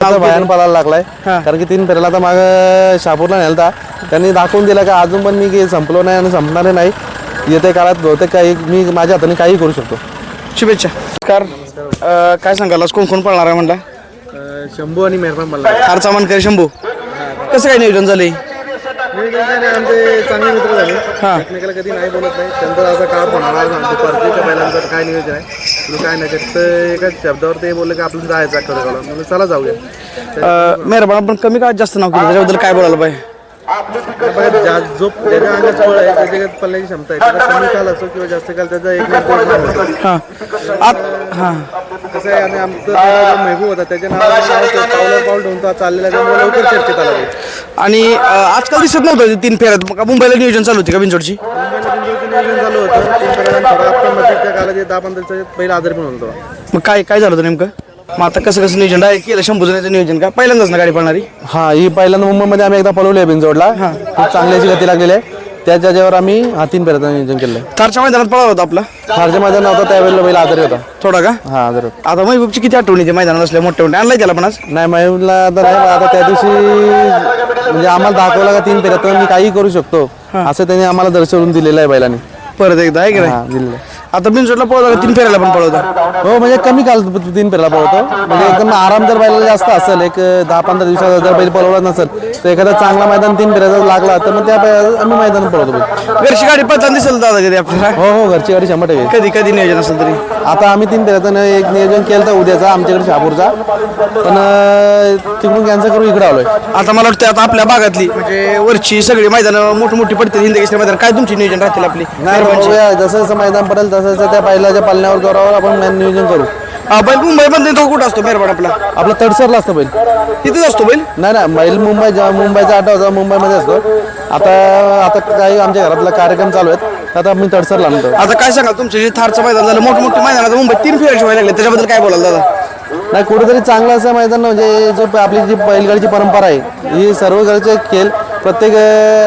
भयान पळायला लागलाय कारण की 3 फेऱ्याला आता माग शापूरला नेलता त्यांनी दाखवून दिला का अजून पण मी संपलो नाही आणि संपणार नाही. येत्या काळात बहुतेक काही मी माझ्या हाताने काही करू शकतो. शुभेच्छा. नमस्कार. काय सांगाल आज कोण कोण पळणार आहे म्हणला? शंभू आणि मेहरबान मला हारचा मानकर शंभू. कसं काय नियोजन झालंय? आमचे चांगले मित्र झाले. एकमेकाला कधी नाही बोलत नाही. त्यांचा असा काळ होणार परतीच्या बैलांचं काय नियोजन आहे तुला काय नाही फक्त एकाच शब्दावर ते बोलले की आपलं जायचं आठवड्याला म्हणून चला जाऊया. मेहरबान आपण कमी काळात जास्त नाव केलं त्याच्याबद्दल काय बोलायला पाहिजे? जो त्याच्या अंगात फळ आहे त्याच्यात पळण्याची क्षमता आहे त्याचा कमी काल असो किंवा जास्त काल त्याचा एक कसं आहे आणि आमचा महबूब होता त्याच्या नावावर पाऊल ठेवून चाललेला त्यामुळे लवकर चर्चेत आला. आणि आजकाल दिसत नव्हतं 3 फेऱ्यात मग मुंबईला नियोजन चालू होती का बिंजोडची? नियोजन चालू होतं 3 फेऱ्याला थोडा आता मध्यच्या काळात 10-15 पहिला आजारी पण होतो. मग काय काय झालं होतं नेमकं? मग आता कसं कसं नियोजन डायरेक्ट केलं 100 जणांचं नियोजन का पहिल्यांदाच ना गाडी पळणारी? हा ही पहिल्यांदा मुंबईमध्ये आम्ही एकदा पळवली आहे बिंजोडला. खूप चांगली अशी गती लागलेली आहे त्याच्यावर आम्ही 3 फेऱ्याचं नियोजन केलं. थारच्या मैदानात पळाला होता आपला? थारच्या मैदान होता त्यावेळेला बैल आजारी होता थोडा का? हा आजारी होता. आता महबूबची किती आठवणी ते मैदानात असल्या मोठ्या मोठ्या आणलाय त्याला पण आज? नाही महबूबला आता नाही आता त्या दिवशी म्हणजे आम्हाला दाखवला का 3 फेऱ्यात मी काही करू शकतो असं त्यांनी आम्हाला दर्शवून दिलेलं आहे बैलांनी. परत एकदा आहे की नाही? दिलेलं. आता बिनजोडला पळवला 3 फेऱ्याला पण पळवता? हो म्हणजे कमी काल 3 फेऱ्याला पळवतो म्हणजे एकदम आराम जर बैलाला जास्त असेल एक 10-15 दिवसाचा जर बैल पळवला नसेल तर एखादा चांगला मैदान 3 फेऱ्याचा लागला तर मग त्या आम्ही मैदान पळवतो. घरची गाडी पळताना दिसेल दादा कधी आपल्याला? हो घरची गाडी 100%. कधी कधी नियोजन असेल तरी? आता आम्ही 3 फेऱ्याचं एक नियोजन केलं तर उद्याचा आमच्याकडे शापूरचा पण तिकडून कॅन्सल करून इकडे आलोय. आता मला वाटतं आता आपल्या भागातली म्हणजे वरची सगळी मैदानं मोठी पडते हिंदकेसरी मैदान काय तुमची नियोजन राहतील आपली? नाही बघूया जसं जसं मैदान पडेल तसं त्या बैलाच्या पालण्यावर जोरावर आपण नियोजन करू. बैल मुंबईमध्ये तो कुठं असतो मेहरबान आपला? आपला तडसरला असतो बैल. तिथेच असतो बैल? नाही ना बैल मुंबईचा आठवडा होता मुंबईमध्ये असतो. आता काही आमच्या घरातला कार्यक्रम चालू आहेत आता आम्ही तडसरला आणतो. आता काय सांगा तुमचे जे थारचं मैदान झालं मोठे मैदान आता मुंबईत 3 फेऱ्याचे व्हायला लागले त्याच्याबद्दल काय बोलाल दादा? नाही कुठेतरी चांगलं असं मैदान म्हणजे जो आपली जी बैलगाडीची परंपरा आहे ही सर्व घरचे खेळ प्रत्येक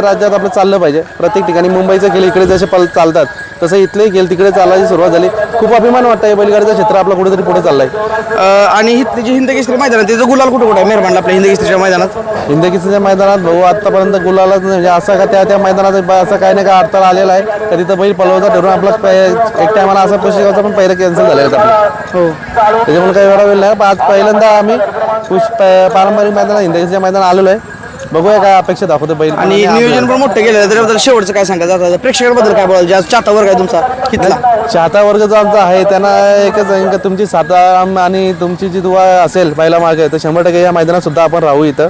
राज्यात आपलं चाललं पाहिजे. प्रत्येक ठिकाणी मुंबईचं खेळ इकडे जसे चालतात तसं इथले खेळ तिकडे चालायची सुरुवात झाली. खूप अभिमान वाटतं बैलगाडीचं क्षेत्र आपलं कुठेतरी पुढे चाललंय. आणि इथली जी हिंदकेसरी मैदान आहे त्याचं गुलाल कुठं आहे मेहरबानला आपल्या हिंदकेसरीच्या मैदानात? हिंदकेसरीच्या मैदानात भाऊ आतापर्यंत गुलाला म्हणजे असं का त्या मैदानात असं काही नाही का अडथळा आलेला आहे का तिथं बैल पळवता ठरवून आपला एक टायमाला असा पुस्तकाचा पण पहिला कॅन्सल झालेला आहे आपला. हो त्याच्यामुळे काही वेळा वेळ नाही. आज पहिल्यांदा आम्ही पारंपरिक मैदानात हिंदकेसरीच्या मैदानात आलेलो आहे. बघूया काय अपेक्षा दाखवतो बैल. आणि नियोजन पण मोठं केलं त्याच्याबद्दल शेवटचं काय सांगा जाता प्रेक्षकांबद्दल काय बोलाल? आज चाहता वर्ग आहे तुमचा कितला? चाहता वर्ग जो आमचा आहे त्यांना एकच आहे का तुमची साथ आणि तुमची जी दुवा असेल पहिला मागे तर 100% या मैदानात सुद्धा आपण राहू इथं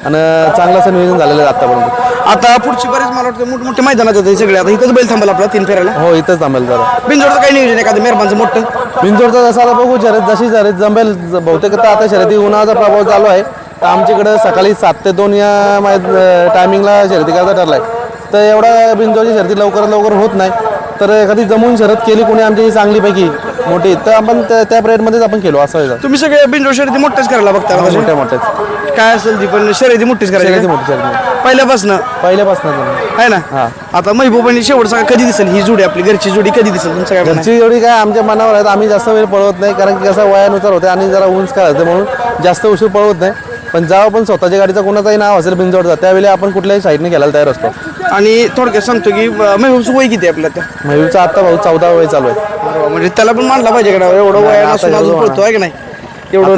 आणि चांगलं असं नियोजन झालेलं आहे आतापर्यंत. आता पुढची बरेच मला वाटतं मोठे मैदानात होते सगळे आता इथंच बैल थांबला आपला 3 फेऱ्याला? हो इथंच थांबेल जरा. बिनजोडचं काही नियोजन एखादं मेहरबानचं मोठं? बिनजोडचं जसं आता बघू जशी शर्यत जमेल बहुतेक आता शर्यती उन्हाचा प्रभाव चालू आहे तर आमच्याकडं सकाळी 7 ते 2 या टायमिंगला शर्यती करायचा ठरलाय तर एवढा बिनजोडची शर्यती लवकरात लवकर होत नाही तर एखादी जमून शर्यत केली कोणी आमची चांगलीपैकी मोठी तर आपण त्या पिरियडमध्येच आपण केलो असं. तुम्ही सगळे बिनजोड शर्यती मोठ्याच करायला बघता? मोठ्याच काय असेल ती पण शर्यती मोठीच करायची मोठी पहिल्यापासून आहे ना? आता महबूबांनी शेवटचा कधी दिसेल ही जोडी आपली घरची जोडी कधी दिसेल तुमचं काय? घरची जोडी काय आमच्या मनावर आहे आम्ही जास्त वेळ पळवत नाही कारण की कसं वयानुसार होते आणि जरा उंच काय होते म्हणून जास्त उशीर पळवत नाही. पण जेव्हा पण स्वतःच्या गाडीचा कोणाचाही नाव असेल बिनजोडचा त्यावेळी आपण कुठल्याही साईडने घ्यायला तयार असतो. आणि थोडक्यात सांगतो की महबूबचं वय किती आहे आपल्या? त्या महबूबचा आता भाऊ 14 वय चालू आहे. म्हणजे त्याला पण मानला पाहिजे का एवढं वय असून अजून पळतो आहे की नाही एवढं?